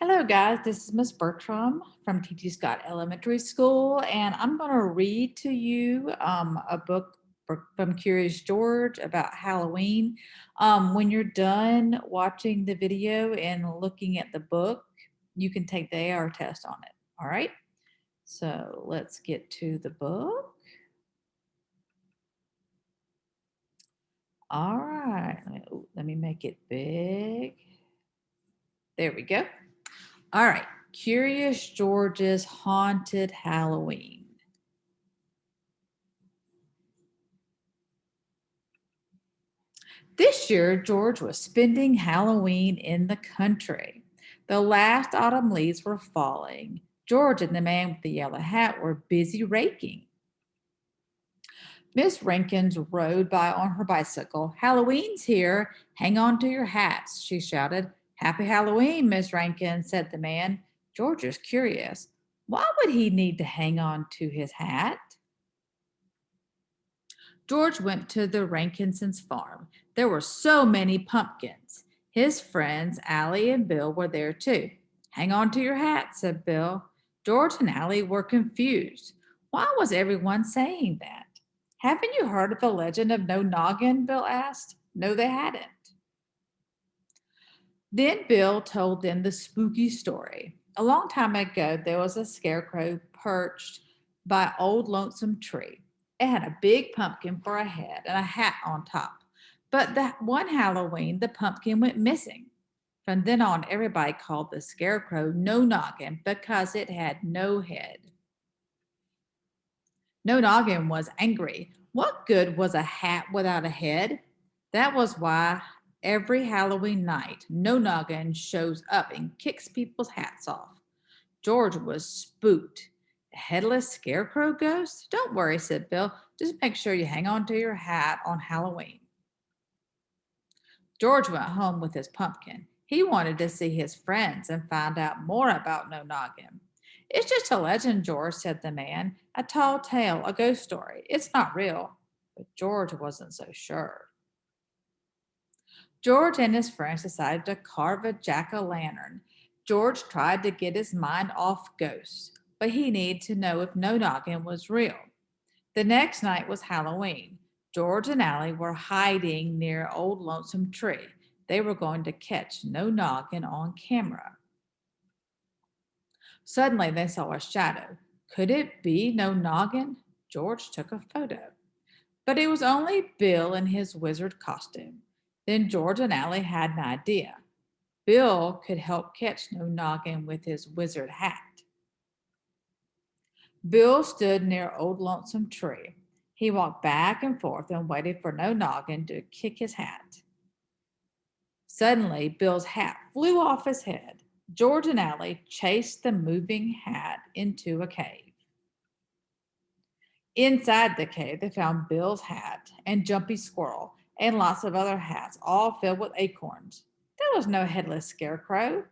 Hello, guys. This is Miss Bertram from T.T. Scott Elementary School, and I'm going to read to you a book from Curious George about Halloween. When you're done watching the video and looking at the book, you can take the AR test on it. All right. So let's get to the book. All right. Let me make it big. There we go. All right. Curious George's Haunted Halloween. This year, George was spending Halloween in the country. The last autumn leaves were falling. George and the man with the yellow hat were busy raking. Miss Rankins rode by on her bicycle. Halloween's here. Hang on to your hats, she shouted. Happy Halloween, Miss Rankins, said the man. George is curious. Why would he need to hang on to his hat? George went to the Rankinsons' farm. There were so many pumpkins. His friends, Allie and Bill, were there too. Hang on to your hat, said Bill. George and Allie were confused. Why was everyone saying that? Haven't you heard of the legend of No Noggin? Bill asked. No, they hadn't. Then Bill told them the spooky story. A long time ago, there was a scarecrow perched by old lonesome tree. It had a big pumpkin for a head and a hat on top. But that one Halloween, the pumpkin went missing. From then on, everybody called the scarecrow No Noggin because it had no head. No Noggin was angry. What good was a hat without a head? That was why every Halloween night, No Noggin shows up and kicks people's hats off. George was spooked. A headless scarecrow ghost? Don't worry, said Bill. Just make sure you hang on to your hat on Halloween. George went home with his pumpkin. He wanted to see his friends and find out more about No Noggin. It's just a legend, George, said the man. A tall tale, a ghost story. It's not real. But George wasn't so sure. George and his friends decided to carve a jack-o'-lantern. George tried to get his mind off ghosts, but he needed to know if No Noggin was real. The next night was Halloween. George and Allie were hiding near Old Lonesome Tree. They were going to catch No Noggin on camera. Suddenly they saw a shadow. Could it be No Noggin? George took a photo. But it was only Bill in his wizard costume. Then George and Allie had an idea. Bill could help catch No Noggin with his wizard hat. Bill stood near Old Lonesome Tree. He walked back and forth and waited for No Noggin to kick his hat. Suddenly, Bill's hat flew off his head. George and Allie chased the moving hat into a cave. Inside the cave, they found Bill's hat and Jumpy Squirrel and lots of other hats, all filled with acorns. There was no headless scarecrow.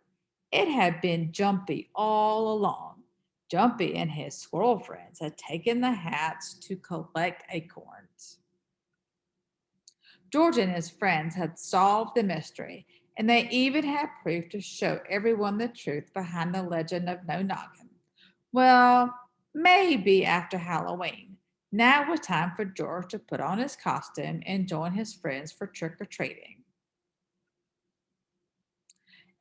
It had been Jumpy all along. Jumpy and his squirrel friends had taken the hats to collect acorns. George and his friends had solved the mystery, and they even had proof to show everyone the truth behind the legend of No Noggin. Well, maybe after Halloween. Now it was time for George to put on his costume and join his friends for trick or treating.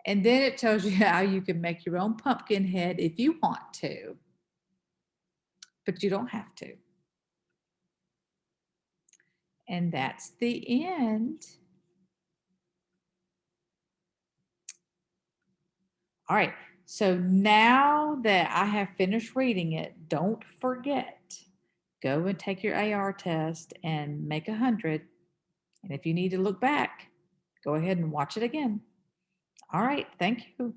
And then it tells you how you can make your own pumpkin head if you want to, but you don't have to. And that's the end. All right. So now that I have finished reading it, don't forget, go and take your AR test and make 100. And if you need to look back, go ahead and watch it again. All right. Thank you.